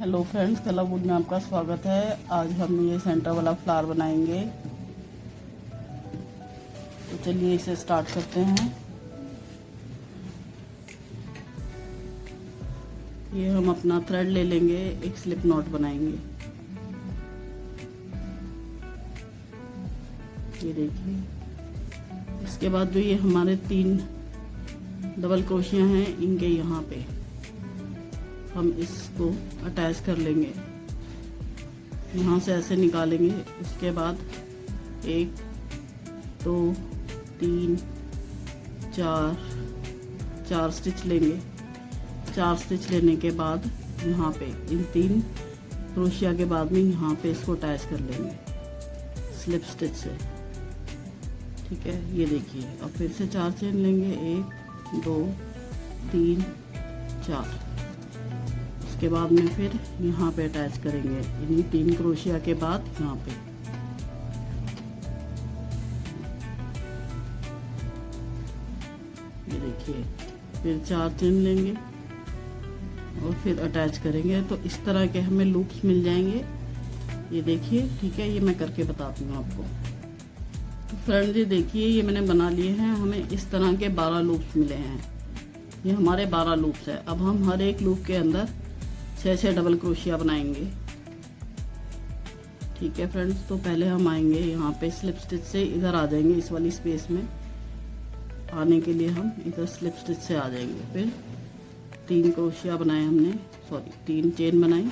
Hello friends, कला would में आपका स्वागत है। आज हम ये सेंटर वाला फ्लावर बनाएंगे। तो चलिए इसे स्टार्ट करते हैं। ये हम अपना थ्रेड ले लेंगे, एक स्लिप नॉट बनाएंगे। ये देखिए, इसके बाद जो ये हमारे 3 डबल क्रोशिया हैं, इनके यहाँ पे हम इसको अटैच कर लेंगे। यहाँ से ऐसे निकालेंगे। उसके बाद 1 2 3 4 स्टिच लेंगे। 4 स्टिच लेने के बाद यहाँ पे इन 3 क्रोशिया के बाद में यहाँ पे इसको अटैच कर लेंगे स्लिप स्टिच से। ठीक है, ये देखिए। अब फिर से 4 चेन लेंगे, 1 2 3 4। उसके बाद में फिर यहाँ पे अटैच करेंगे इन्हीं 3 क्रोशिया के बाद यहाँ पे। ये देखिए, फिर 4 चेन लेंगे और फिर अटैच करेंगे। तो इस तरह के हमें लूप्स मिल जाएंगे। ये देखिए, ठीक है, ये मैं करके बताती हूँ आपको। तो फ्रेंड्स, ये देखिए, ये मैंने बना लिए हैं। हमें इस तरह के 12 लूप्स मिले हैं। ये हमारे 12 लूप्स है। अब हम हर एक लूप के अंदर 6 डबल क्रोशिया बनाएंगे। ठीक है फ्रेंड्स, तो पहले हम आएंगे यहाँ पे स्लिप स्टिच से, इधर आ जाएंगे। इस वाली स्पेस में आने के लिए हम इधर स्लिप स्टिच से आ जाएंगे। फिर 3 क्रोशिया बनाए हमने, 3 चेन बनाई।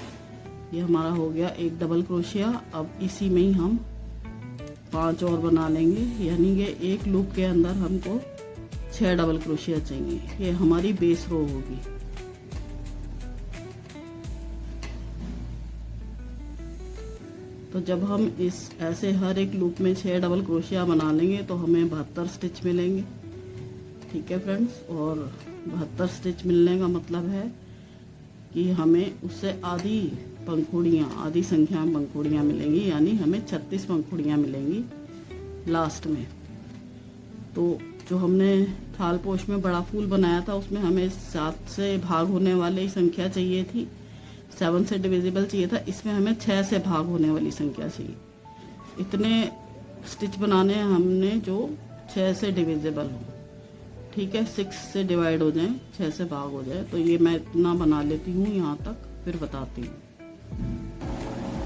ये हमारा हो गया एक डबल क्रोशिया। अब इसी में ही हम 5 और बना लेंगे, यानी कि एक लूप के अंदर हमको 6 डबल क्रोशिया चाहिए। ये हमारी बेस रो होगी। तो जब हम इस ऐसे हर एक लूप में 6 डबल क्रोशिया बना लेंगे तो हमें 72 स्टिच मिलेंगे। ठीक है फ्रेंड्स, और 72 स्टिच मिलने का मतलब है कि हमें उससे आधी संख्या में पंखुड़ियाँ मिलेंगी, यानी हमें 36 पंखुड़ियाँ मिलेंगी लास्ट में। तो जो हमने थाल पोश में बड़ा फूल बनाया था, उसमें हमें 7 से भाग होने वाली संख्या चाहिए थी, 7 से डिविजिबल चाहिए था। इसमें हमें 6 से भाग होने वाली संख्या चाहिए। इतने स्टिच बनाने हैं हमने जो 6 से डिविजिबल हो। ठीक है, 6 से डिवाइड हो जाए, 6 से भाग हो जाए। तो ये मैं इतना बना लेती हूँ यहाँ तक, फिर बताती हूँ।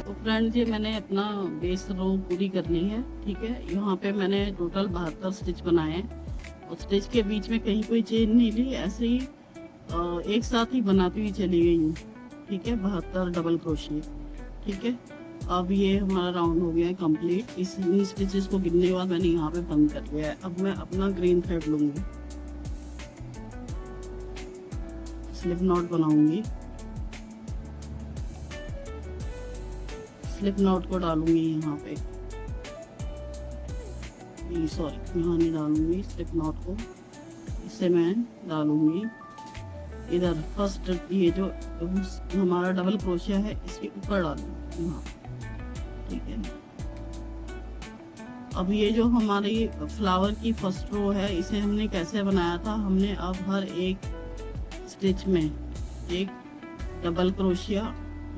तो फ्रेंड्स, ये मैंने अपना बेस रो पूरी कर ली है। ठीक है, यहाँ पे मैंने टोटल 72 स्टिच बनाए हैं और स्टिच के बीच में कहीं कोई चेन नहीं ली, ऐसे ही एक साथ ही बनाती हुई चली गई हूँ। ठीक है, 72 डबल क्रोशिया। ठीक है, अब ये हमारा राउंड हो गया है कंप्लीट। इस स्टिचेस को गिनने के बाद मैंने यहाँ पे बंद कर लिया है। अब मैं अपना ग्रीन थ्रेड लूंगी, स्लिप नॉट बनाऊंगी, स्लिप नॉट को डालूंगी यहाँ पे। यहाँ नहीं डालूंगी स्लिप नॉट को, इससे मैं डालूंगी इधर फर्स्ट। ये जो हमारा डबल क्रोशिया है, इसके ऊपर डालूंगी यहाँ। ठीक है, अब ये जो हमारी फ्लावर की फर्स्ट रो है, इसे हमने कैसे बनाया था। हमने अब हर एक स्टिच में एक डबल क्रोशिया,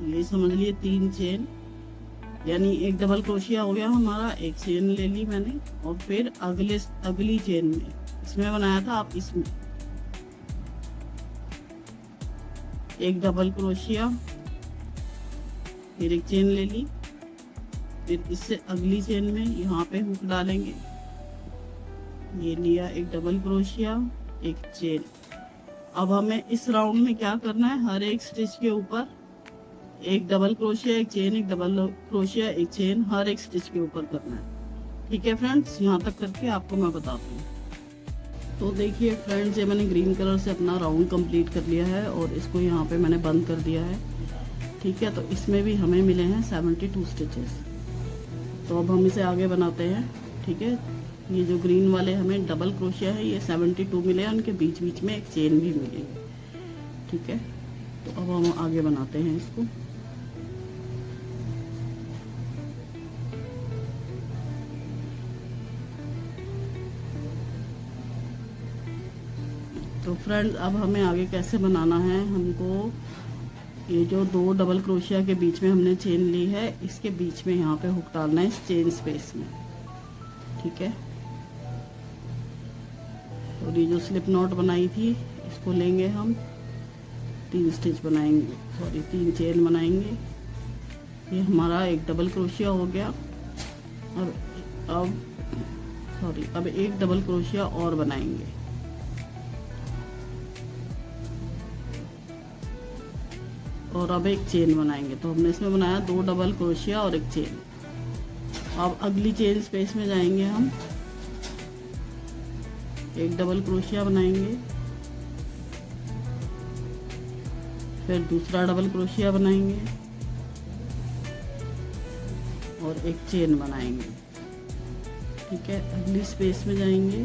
ये समझ लिए 3 चेन, यानी एक डबल क्रोशिया हो गया हमारा। एक चेन ले ली मैंने और फिर अगली चेन में इसमें बनाया था। आप इसमें एक डबल क्रोशिया, फिर एक चेन ले ली, फिर इससे अगली चेन में यहाँ पे हुक डालेंगे। ये लिया एक डबल क्रोशिया, एक चेन। अब हमें इस राउंड में क्या करना है, हर एक स्टिच के ऊपर एक डबल क्रोशिया, एक चेन, एक डबल क्रोशिया, एक चेन, हर एक स्टिच के ऊपर करना है। ठीक है फ्रेंड्स, यहाँ तक करके आपको मैं बताती हूँ। तो देखिए फ्रेंड्स, ये मैंने ग्रीन कलर से अपना राउंड कंप्लीट कर लिया है और इसको यहाँ पे मैंने बंद कर दिया है। ठीक है, तो इसमें भी हमें मिले हैं 72 स्टिचेस। तो अब हम इसे आगे बनाते हैं। ठीक है, ये जो ग्रीन वाले हमें डबल क्रोशिया है, ये 72 मिले हैं, उनके बीच बीच में एक चेन भी मिली। ठीक है, तो अब हम आगे बनाते हैं इसको। तो फ्रेंड्स, अब हमें आगे कैसे बनाना है, हमको ये जो 2 डबल क्रोशिया के बीच में हमने चेन ली है, इसके बीच में यहाँ पे हुक डालना है इस चेन स्पेस में, ठीक है। और ये जो स्लिप नॉट बनाई थी इसको लेंगे हम, 3 स्टिच बनाएंगे, सॉरी 3 चेन बनाएंगे। ये हमारा एक डबल क्रोशिया हो गया। और अब एक डबल क्रोशिया और बनाएंगे। और अब एक चेन बनाएंगे। तो हमने इसमें बनाया 2 डबल क्रोशिया और एक चेन। अब अगली चेन स्पेस में जाएंगे हम, एक डबल क्रोशिया बनाएंगे, फिर दूसरा डबल क्रोशिया बनाएंगे और एक चेन बनाएंगे, ठीक है। अगली स्पेस में जाएंगे,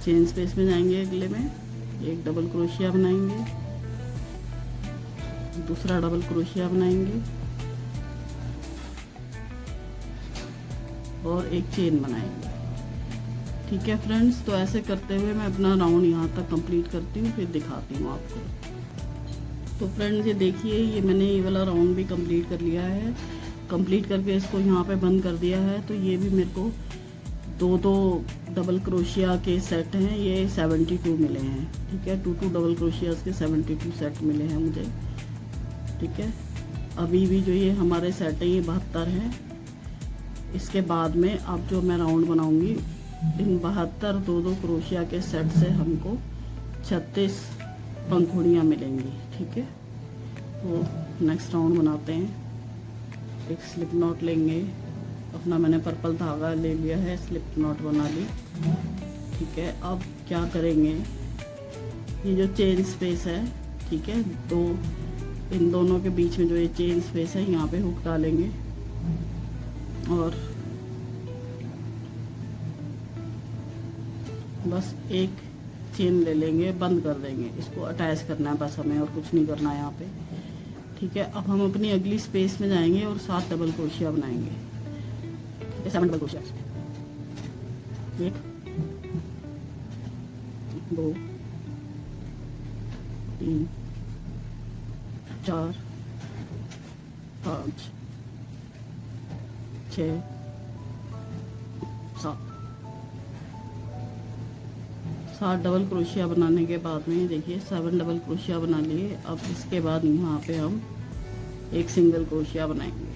चेन स्पेस में जाएंगे, अगले में एक डबल क्रोशिया बनाएंगे, दूसरा डबल क्रोशिया बनाएंगे और एक चेन बनाएंगे, ठीक है फ्रेंड्स। तो ऐसे करते हुए मैं अपना राउंड यहाँ तक कंप्लीट करती हूँ, फिर दिखाती हूँ आपको। तो फ्रेंड्स ये देखिए, ये मैंने ये वाला राउंड भी कंप्लीट कर लिया है। कंप्लीट करके इसको यहाँ पे बंद कर दिया है। तो ये भी मेरे को 2 डबल क्रोशिया के सेट हैं, ये 72 मिले हैं, ठीक है। 2 डबल क्रोशियाज के 72 सेट मिले हैं मुझे, ठीक है। अभी भी जो ये हमारे सेट हैं ये 72 हैं। इसके बाद में अब जो मैं राउंड बनाऊंगी, इन 72 2 क्रोशिया के सेट से हमको 36 पंखुड़ियाँ मिलेंगी, ठीक है। तो नेक्स्ट राउंड बनाते हैं। एक स्लिप नॉट लेंगे, अपना मैंने पर्पल धागा ले लिया है, स्लिप नॉट बना ली, ठीक है। अब क्या करेंगे, ये जो चेन स्पेस है, ठीक है, इन दोनों के बीच में जो ये चेन स्पेस है, यहाँ पे हुक डालेंगे और बस एक चेन ले लेंगे, बंद कर देंगे। इसको अटैच करना है बस हमें, और कुछ नहीं करना है यहाँ पे, ठीक है। अब हम अपनी अगली स्पेस में जाएंगे और 7 डबल क्रोशिया बनाएंगे, 7 डबल क्रोशिया, 1 2 3 4 5 6 7 डबल क्रोशिया बनाने के बाद में देखिए 7 डबल क्रोशिया बना लिए। अब इसके बाद यहाँ पे हम एक सिंगल क्रोशिया बनाएंगे।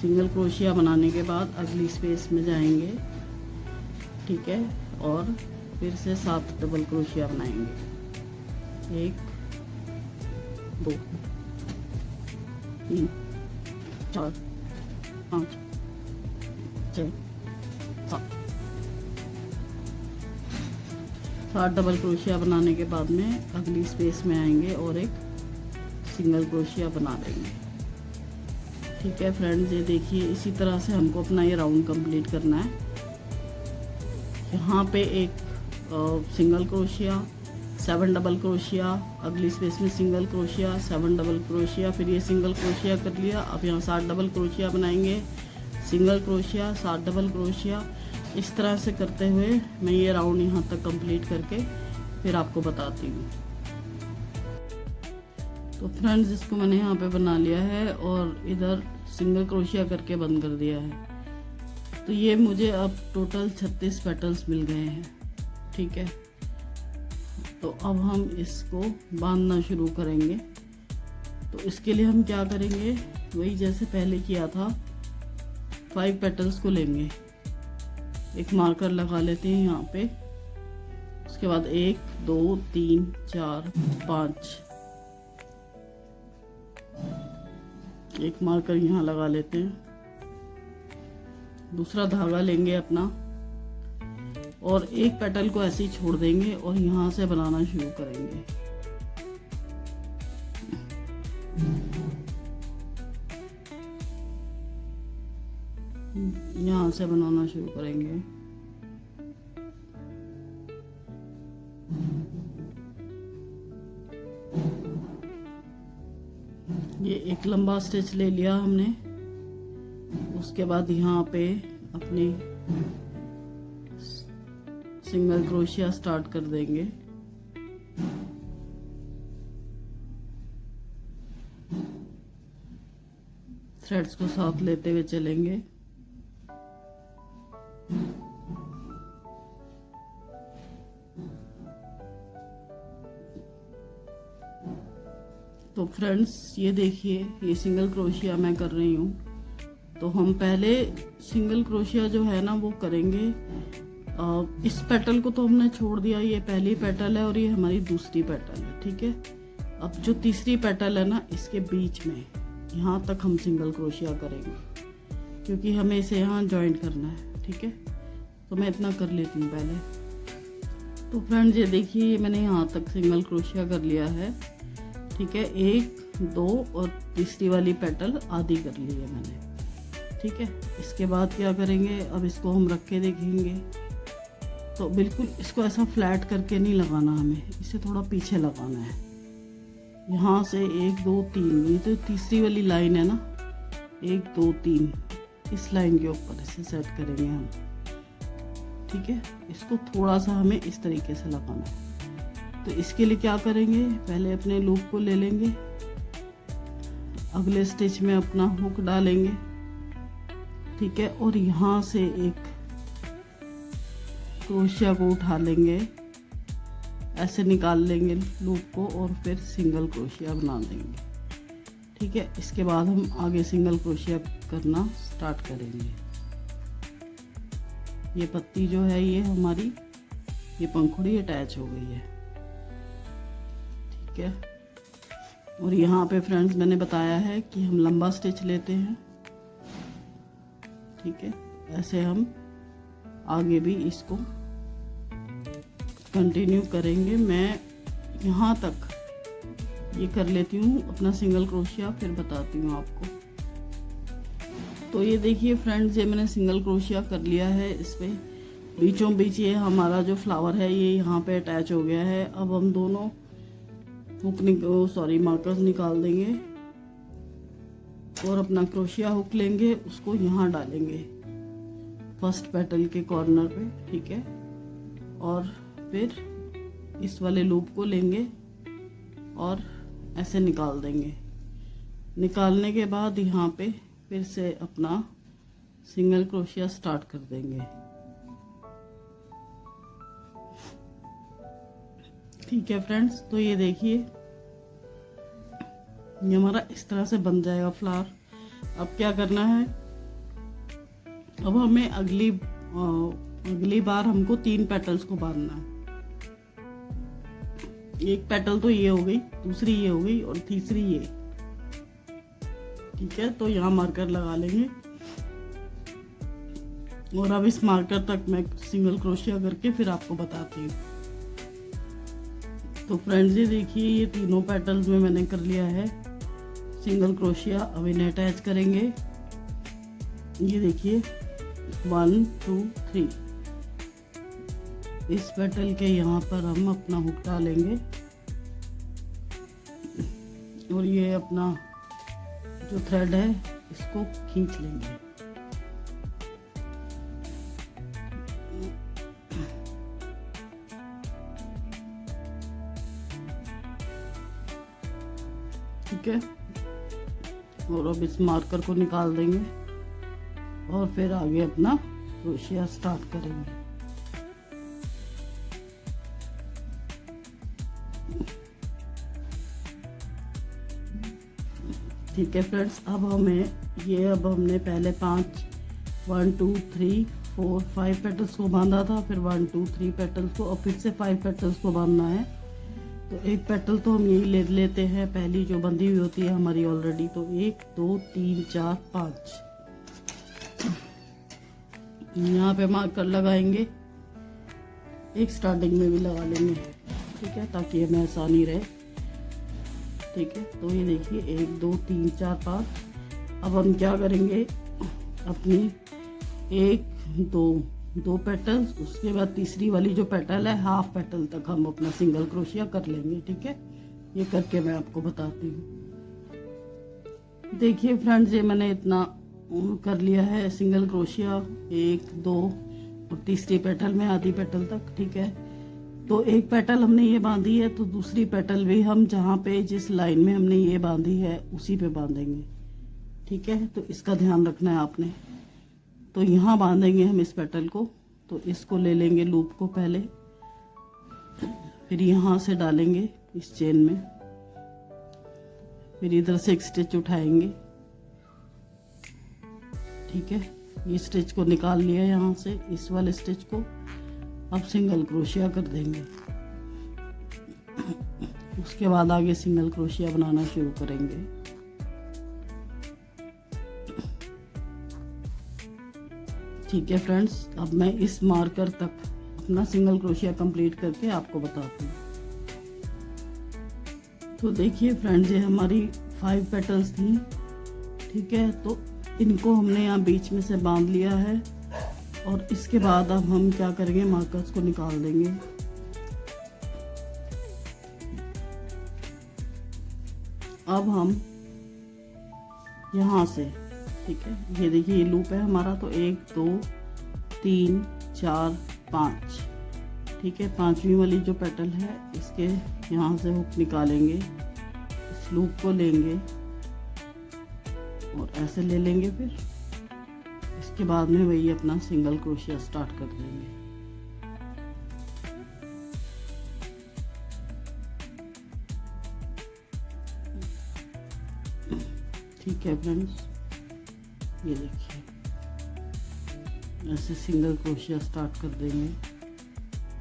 सिंगल क्रोशिया बनाने के बाद अगली स्पेस में जाएंगे, ठीक है, और फिर से 7 डबल क्रोशिया बनाएंगे। 1 2 3 4 5 6 7 डबल क्रोशिया बनाने के बाद में अगली स्पेस में आएंगे और एक सिंगल क्रोशिया बना देंगे, ठीक है फ्रेंड्स। ये देखिए, इसी तरह से हमको अपना ये राउंड कंप्लीट करना है। यहाँ पे एक सिंगल क्रोशिया, 7 डबल क्रोशिया, अगली स्पेस में सिंगल क्रोशिया, 7 डबल क्रोशिया, फिर ये सिंगल क्रोशिया कर लिया। अब यहाँ 7 डबल क्रोशिया बनाएंगे, सिंगल क्रोशिया, 7 डबल क्रोशिया। इस तरह से करते हुए मैं ये राउंड यहाँ तक कंप्लीट करके फिर आपको बताती हूँ। तो फ्रेंड्स इसको मैंने यहाँ पे बना लिया है और इधर सिंगल क्रोशिया करके बंद कर दिया है। तो ये मुझे अब टोटल 36 पेटल्स मिल गए हैं, ठीक है। तो अब हम इसको बांधना शुरू करेंगे। तो इसके लिए हम क्या करेंगे, वही जैसे पहले किया था, 5 पेटल्स को लेंगे, एक मार्कर लगा लेते हैं यहाँ पे। उसके बाद 1 2 3 4 5, एक मार्कर यहाँ लगा लेते हैं। दूसरा धागा लेंगे अपना और एक पेटल को ऐसे ही छोड़ देंगे और यहाँ से बनाना शुरू करेंगे। यहाँ से बनाना शुरू करेंगे। ये एक लंबा स्टिच ले लिया हमने। उसके बाद यहाँ पे अपनी सिंगल क्रोशिया स्टार्ट कर देंगे। थ्रेड्स को साथ लेते हुए चलेंगे। तो फ्रेंड्स ये देखिए, ये सिंगल क्रोशिया मैं कर रही हूँ। तो हम पहले सिंगल क्रोशिया जो है ना वो करेंगे। इस पेटल को तो हमने छोड़ दिया, ये पहली पेटल है और ये हमारी दूसरी पेटल है, ठीक है। अब जो तीसरी पेटल है ना, इसके बीच में यहाँ तक हम सिंगल क्रोशिया करेंगे, क्योंकि हमें इसे यहाँ जॉइंट करना है, ठीक है। तो मैं इतना कर लेती हूँ पहले। तो फ्रेंड्स ये देखिए, मैंने यहाँ तक सिंगल क्रोशिया कर लिया है, ठीक है। 1 2 और तीसरी वाली पेटल आधी कर ली है मैंने, ठीक है। इसके बाद क्या करेंगे, अब इसको हम रख के देखेंगे। तो बिल्कुल इसको ऐसा फ्लैट करके नहीं लगाना, हमें इसे थोड़ा पीछे लगाना है। यहाँ से 1 2 3, ये तो तीसरी वाली लाइन है ना, 1 2 3, इस लाइन के ऊपर इसे सेट करेंगे हम, ठीक है। इसको थोड़ा सा हमें इस तरीके से लगाना है। तो इसके लिए क्या करेंगे, पहले अपने लूप को ले लेंगे, अगले स्टिच में अपना हुक डालेंगे, ठीक है। और यहाँ से एक क्रोशिया को उठा लेंगे, ऐसे निकाल लेंगे लूप को और फिर सिंगल क्रोशिया बना देंगे, ठीक है। इसके बाद हम आगे सिंगल क्रोशिया करना स्टार्ट करेंगे। ये पत्ती जो है ये हमारी, ये पंखुड़ी अटैच हो गई है, ठीक है। और यहाँ पे फ्रेंड्स मैंने बताया है कि हम लंबा स्टिच लेते हैं, ठीक है। ऐसे हम आगे भी इसको कंटिन्यू करेंगे। मैं यहाँ तक ये कर लेती हूँ अपना सिंगल क्रोशिया, फिर बताती हूँ आपको। तो ये देखिए फ्रेंड्स, ये मैंने सिंगल क्रोशिया कर लिया है। इस पे बीचों बीच ये हमारा जो फ्लावर है ये यहाँ पे अटैच हो गया है। अब हम दोनों हुक मार्कर्स निकाल देंगे और अपना क्रोशिया हुक लेंगे, उसको यहाँ डालेंगे फर्स्ट पेटल के कॉर्नर पे, ठीक है। और फिर इस वाले लूप को लेंगे और ऐसे निकाल देंगे। निकालने के बाद यहाँ पे फिर से अपना सिंगल क्रोशिया स्टार्ट कर देंगे, ठीक है फ्रेंड्स। तो ये देखिए, ये हमारा इस तरह से बन जाएगा फ्लावर। अब क्या करना है, अब हमें अगली बार हमको 3 पेटल्स को बांधना है। एक पेटल तो ये हो गई, दूसरी ये हो गई और तीसरी ये, ठीक है। तो यहाँ मार्कर लगा लेंगे और अब इस मार्कर तक मैं सिंगल क्रोशिया करके फिर आपको बताती हूँ। तो फ्रेंड्स ये देखिए, ये तीनों पेटल्स में मैंने कर लिया है सिंगल क्रोशिया। अब इन्हें अटैच करेंगे। ये देखिए 1 2 3, इस पेटल के यहाँ पर हम अपना हुक डालेंगे और ये अपना जो थ्रेड है इसको खींच लेंगे। ठीक है, और अब इस मार्कर को निकाल देंगे और फिर आगे अपना क्रोशिया स्टार्ट करेंगे। ठीक है फ्रेंड्स, अब हमने पहले 1 2 3 4 5 पेटल्स को बांधा था, फिर 1 2 3 पेटल्स को और फिर से 5 पेटल्स को बांधना है। तो एक पेटल तो हम यही ले लेते हैं, पहली जो बंधी हुई होती है हमारी ऑलरेडी। तो 1 2 3 4 5 यहाँ पे मार्कर लगाएंगे, एक स्टार्टिंग में भी लगा लेंगे, ठीक है, ताकि हमें आसानी रहे। ठीक है, तो ये देखिए 1 2 3 4 5। अब हम क्या करेंगे, अपनी 1 2 पेटल्स, उसके बाद तीसरी वाली जो पेटल है हाफ पेटल तक हम अपना सिंगल क्रोशिया कर लेंगे। ठीक है, ये करके मैं आपको बताती हूँ। देखिए फ्रेंड्स, ये मैंने इतना कर लिया है सिंगल क्रोशिया, 1 2 और तीसरी पेटल में आधी पेटल तक। ठीक है, तो एक पेटल हमने ये बांधी है, तो दूसरी पेटल भी हम जहाँ पे जिस लाइन में हमने ये बांधी है उसी पे बांधेंगे। ठीक है, तो इसका ध्यान रखना है आपने। तो यहाँ बांधेंगे हम इस पेटल को, तो इसको ले लेंगे लूप को पहले, फिर यहाँ से डालेंगे इस चेन में, फिर इधर से एक स्टिच उठाएंगे। ठीक है, ये स्टिच को निकाल लिया यहाँ से, इस वाले स्टिच को। अब सिंगल क्रोशिया कर देंगे, उसके बाद आगे सिंगल क्रोशिया बनाना शुरू करेंगे। ठीक है फ्रेंड्स, अब मैं इस मार्कर तक अपना सिंगल क्रोशिया कंप्लीट करके आपको बताती हूँ। तो देखिए फ्रेंड्स, ये हमारी 5 पेटल्स थी। ठीक है, तो इनको हमने यहाँ बीच में से बांध लिया है, और इसके बाद अब हम क्या करेंगे, मार्कर्स को निकाल देंगे। अब हम यहाँ से, ठीक है, ये देखिए ये लूप है हमारा, तो 1 2 3 4 5। ठीक है, 5वीं वाली जो पेटल है, इसके यहाँ से हुक निकालेंगे, इस लूप को लेंगे और ऐसे ले लेंगे। फिर इसके बाद में वही अपना सिंगल क्रोशिया स्टार्ट कर देंगे। ठीक है फ्रेंड्स, ये देखिए ऐसे सिंगल क्रोशिया स्टार्ट कर देंगे।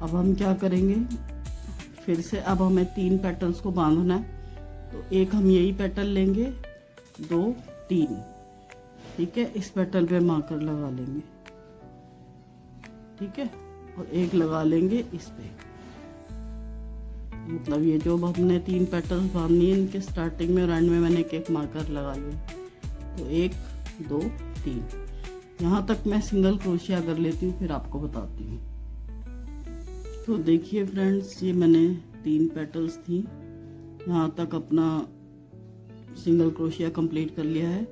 अब हम क्या करेंगे, फिर से अब हमें 3 पेटल्स को बांधना है, तो एक हम यही पेटल लेंगे, 2 3। ठीक है, इस पेटल पे मार्कर लगा लेंगे। ठीक है, और एक लगा लेंगे इस पे। मतलब ये जो हमने 3 पेटल्स बांधनी है, इनके स्टार्टिंग में और एंड में मैंने एक मार्कर लगा लिया। तो 1 2 3, यहाँ तक मैं सिंगल क्रोशिया कर लेती हूँ, फिर आपको बताती हूँ। तो देखिए फ्रेंड्स, ये मैंने 3 पेटल्स थी, यहाँ तक अपना सिंगल क्रोशिया कंप्लीट कर लिया है।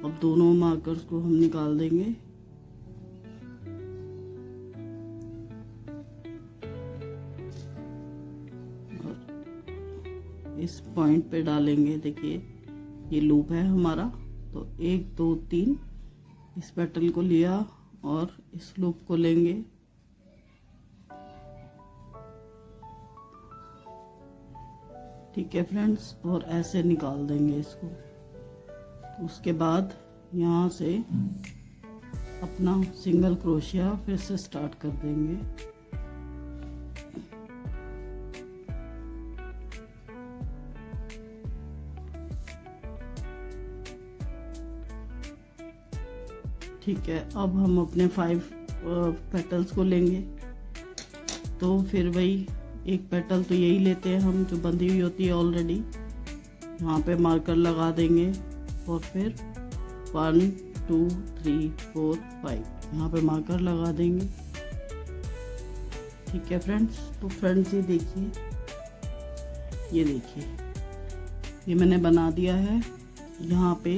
अब दोनों मार्कर्स को हम निकाल देंगे। और इस पॉइंट पे डालेंगे। देखिए ये लूप है हमारा, तो 1 2 3 इस पेटल को लिया और इस लूप को लेंगे। ठीक है फ्रेंड्स, और ऐसे निकाल देंगे इसको। उसके बाद यहाँ से अपना सिंगल क्रोशिया फिर से स्टार्ट कर देंगे। ठीक है, अब हम अपने 5 पेटल्स को लेंगे। तो फिर वही एक पेटल तो यही लेते हैं हम, जो बंधी हुई होती है ऑलरेडी। यहाँ पे मार्कर लगा देंगे और फिर 1 2 3 4 5 यहाँ पे मार्कर लगा देंगे। ठीक है फ्रेंड्स, तो फ्रेंड्स ये देखिए, ये मैंने बना दिया है। यहाँ पे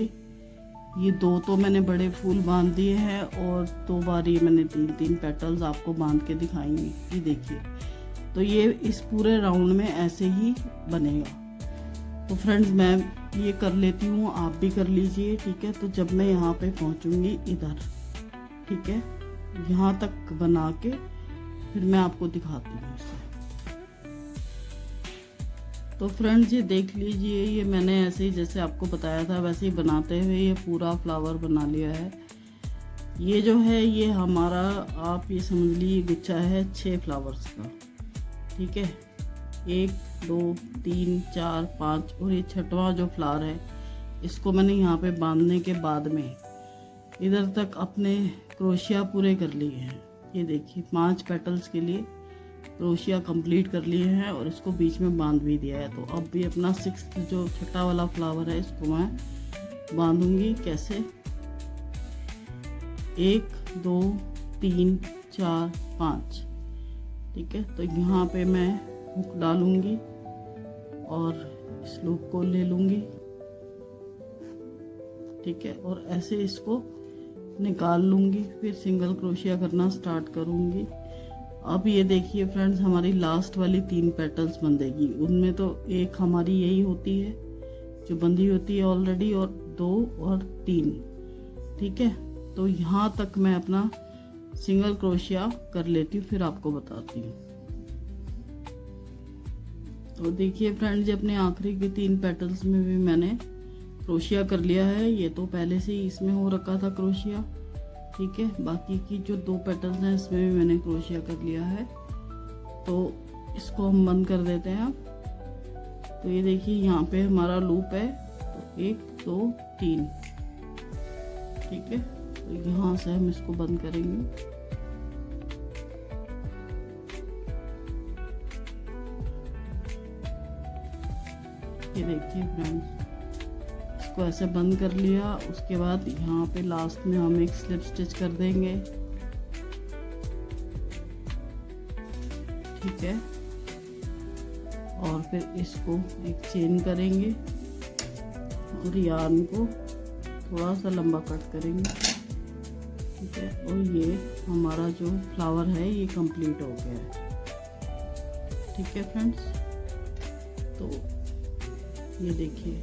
ये 2 तो मैंने बड़े फूल बांध दिए हैं, और 2 बार ये मैंने 3 पेटल्स आपको बांध के दिखाएंगे। ये देखिए, तो ये इस पूरे राउंड में ऐसे ही बनेगा। तो फ्रेंड्स मैं ये कर लेती हूँ, आप भी कर लीजिए। ठीक है, तो जब मैं यहाँ पे पहुँचूँगी इधर, ठीक है, यहाँ तक बना के फिर मैं आपको दिखाती हूँ इसे। तो फ्रेंड्स ये देख लीजिए, ये मैंने ऐसे ही जैसे आपको बताया था वैसे ही बनाते हुए ये पूरा फ्लावर बना लिया है। ये जो है ये हमारा, आप ये समझ लीजिए गुच्छा है 6 फ्लावर्स का। ठीक है, 1 2 3 4 5 और ये 6वां जो फ्लावर है, इसको मैंने यहाँ पे बांधने के बाद में इधर तक अपने क्रोशिया पूरे कर लिए हैं। ये देखिए 5 पेटल्स के लिए क्रोशिया कंप्लीट कर लिए हैं और इसको बीच में बांध भी दिया है। तो अब भी अपना 6th जो 6ठा वाला फ्लावर है, इसको मैं बांधूंगी। कैसे, 1 2 3 4 5। ठीक है, तो यहाँ पे मैं हुक डालूंगी और इस लूप को ले लूंगी। ठीक है, और ऐसे इसको निकाल लूंगी, फिर सिंगल क्रोशिया करना स्टार्ट करूंगी। अब ये देखिए फ्रेंड्स, हमारी लास्ट वाली 3 पेटल्स बंधेगी। उनमें तो एक हमारी यही होती है जो बंधी होती है ऑलरेडी, और 2 और 3। ठीक है, तो यहाँ तक मैं अपना सिंगल क्रोशिया कर लेती हूँ, फिर आपको बताती हूँ। तो देखिए फ्रेंड्स, अपने आखिरी के 3 पेटल्स में भी मैंने क्रोशिया कर लिया है। ये तो पहले से ही इसमें हो रखा था क्रोशिया। ठीक है, बाकी की जो 2 पेटल्स हैं इसमें भी मैंने क्रोशिया कर लिया है। तो इसको हम बंद कर देते हैं। तो ये देखिए यहाँ पे हमारा लूप है, तो 1 2 3। ठीक है, तो यहाँ से हम इसको बंद करेंगे। ये देखिए फ्रेंड्स, इसको ऐसे बंद कर लिया। उसके बाद यहाँ पे लास्ट में हम एक स्लिप स्टिच कर देंगे। ठीक है, और फिर इसको एक चेन करेंगे और यार्न को थोड़ा सा लंबा कट करेंगे। ठीक है, और ये हमारा जो फ्लावर है ये कंप्लीट हो गया है। ठीक है फ्रेंड्स, तो ये देखिए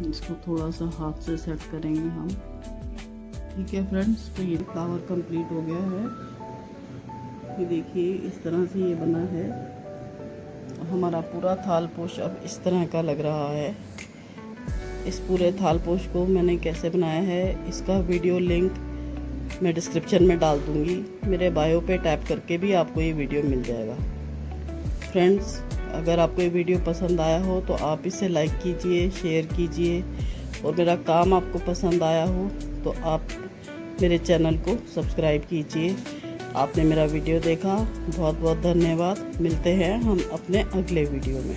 इसको थोड़ा सा हाथ से सेट करेंगे हम। ठीक है फ्रेंड्स, तो ये फ्लावर कंप्लीट हो गया है। ये देखिए इस तरह से ये बना है। हमारा पूरा थालपोश अब इस तरह का लग रहा है। इस पूरे थालपोश को मैंने कैसे बनाया है इसका वीडियो लिंक मैं डिस्क्रिप्शन में डाल दूंगी। मेरे बायो पे टैप करके भी आपको ये वीडियो मिल जाएगा। फ्रेंड्स, अगर आपको ये वीडियो पसंद आया हो तो आप इसे लाइक कीजिए, शेयर कीजिए, और मेरा काम आपको पसंद आया हो तो आप मेरे चैनल को सब्सक्राइब कीजिए। आपने मेरा वीडियो देखा, बहुत बहुत धन्यवाद। मिलते हैं हम अपने अगले वीडियो में।